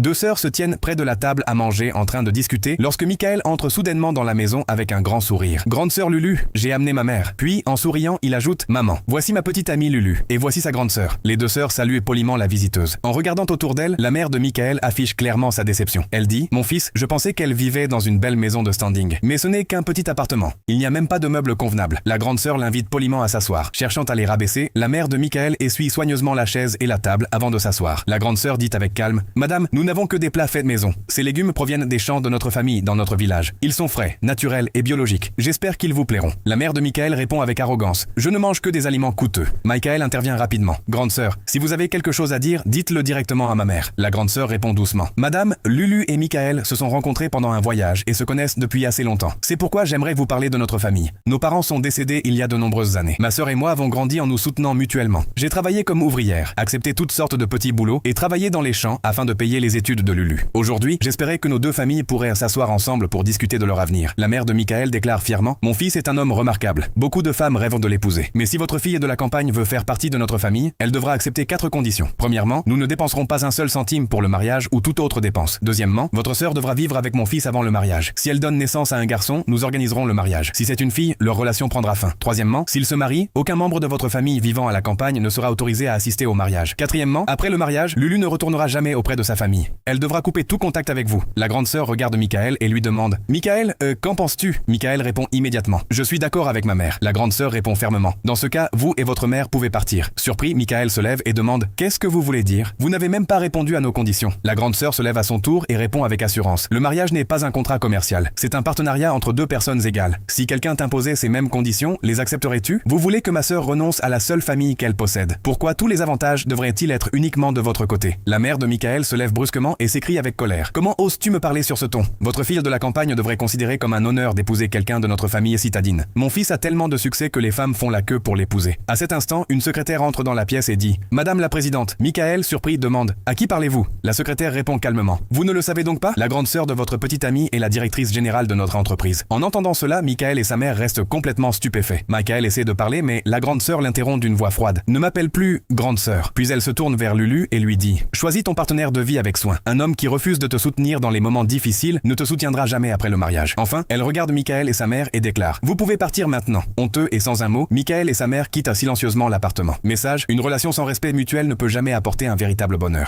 Deux sœurs se tiennent près de la table à manger en train de discuter lorsque Michael entre soudainement dans la maison avec un grand sourire. « Grande sœur Lulu, j'ai amené ma mère. » Puis, en souriant, il ajoute « Maman, voici ma petite amie Lulu, et voici sa grande sœur. » Les deux sœurs saluent poliment la visiteuse. En regardant autour d'elle, la mère de Michael affiche clairement sa déception. Elle dit « Mon fils, je pensais qu'elle vivait dans une belle maison de standing. Mais ce n'est qu'un petit appartement. Il n'y a même pas de meubles convenables. » La grande sœur l'invite poliment à s'asseoir. Cherchant à les rabaisser, la mère de Michael essuie soigneusement la chaise et la table avant de s'asseoir. La grande sœur dit avec calme « Madame, nous n'avons que des plats faits maison. Ces légumes proviennent des champs de notre famille dans notre village. Ils sont frais, naturels et biologiques. J'espère qu'ils vous plairont. » La mère de Michael répond avec arrogance. « Je ne mange que des aliments coûteux. » Michael intervient rapidement. « Grande sœur, si vous avez quelque chose à dire, dites-le directement à ma mère. » La grande sœur répond doucement. « Madame, Lulu et Michael se sont rencontrés pendant un voyage et se connaissent depuis assez longtemps. C'est pourquoi j'aimerais vous parler de notre famille. Nos parents sont décédés il y a de nombreuses années. Ma sœur et moi avons grandi en nous soutenant mutuellement. J'ai travaillé comme ouvrière, accepté toutes sortes de petits boulots et travaillé dans les champs afin de payer les études de Lulu. Aujourd'hui, j'espérais que nos deux familles pourraient s'asseoir ensemble pour discuter de leur avenir. » La mère de Michael déclare fièrement « Mon fils est un homme remarquable. Beaucoup de femmes rêvent de l'épouser. Mais si votre fille de la campagne veut faire partie de notre famille, elle devra accepter 4 conditions. Premièrement, nous ne dépenserons pas un seul centime pour le mariage ou toute autre dépense. Deuxièmement, votre sœur devra vivre avec mon fils avant le mariage. Si elle donne naissance à un garçon, nous organiserons le mariage. Si c'est une fille, leur relation prendra fin. Troisièmement, s'ils se marient, aucun membre de votre famille vivant à la campagne ne sera autorisé à assister au mariage. Quatrièmement, après le mariage, Lulu ne retournera jamais auprès de sa famille. Elle devra couper tout contact avec vous. » La grande sœur regarde Michael et lui demande « Michael, qu'en penses-tu » Michael répond immédiatement « Je suis d'accord avec ma mère. » La grande sœur répond fermement « Dans ce cas, vous et votre mère pouvez partir. » Surpris, Michael se lève et demande « Qu'est-ce que vous voulez dire ? Vous n'avez même pas répondu à nos conditions. » La grande sœur se lève à son tour et répond avec assurance « Le mariage n'est pas un contrat commercial. C'est un partenariat entre deux personnes égales. Si quelqu'un t'imposait ces mêmes conditions, les accepterais-tu ? Vous voulez que ma sœur renonce à la seule famille qu'elle possède. Pourquoi tous les avantages devraient-ils être uniquement de votre côté ?» La mère de Michael se lève brusquement et s'écrie avec colère « Comment oses-tu me parler sur ce ton ? Votre fille de la campagne devrait considérer comme un honneur d'épouser quelqu'un de notre famille citadine. Mon fils a tellement de succès que les femmes font la queue pour l'épouser. » À cet instant, une secrétaire entre dans la pièce et dit « Madame la présidente. » Michael, surpris, demande « À qui parlez-vous ?» La secrétaire répond calmement « Vous ne le savez donc pas ? La grande sœur de votre petite amie est la directrice générale de notre entreprise. » En entendant cela, Michael et sa mère restent complètement stupéfaits. Michael essaie de parler, mais la grande sœur l'interrompt d'une voix froide. « Ne m'appelle plus grande sœur. » Puis elle se tourne vers Lulu et lui dit « Choisis ton partenaire de vie avec soin. Un homme qui refuse de te soutenir dans les moments difficiles ne te soutiendra jamais après le mariage. » Enfin, elle regarde Michael et sa mère et déclare « Vous pouvez partir maintenant. » Honteux et sans un mot, Michael et sa mère quittent silencieusement l'appartement. Message, une relation sans respect mutuel ne peut jamais apporter un véritable bonheur.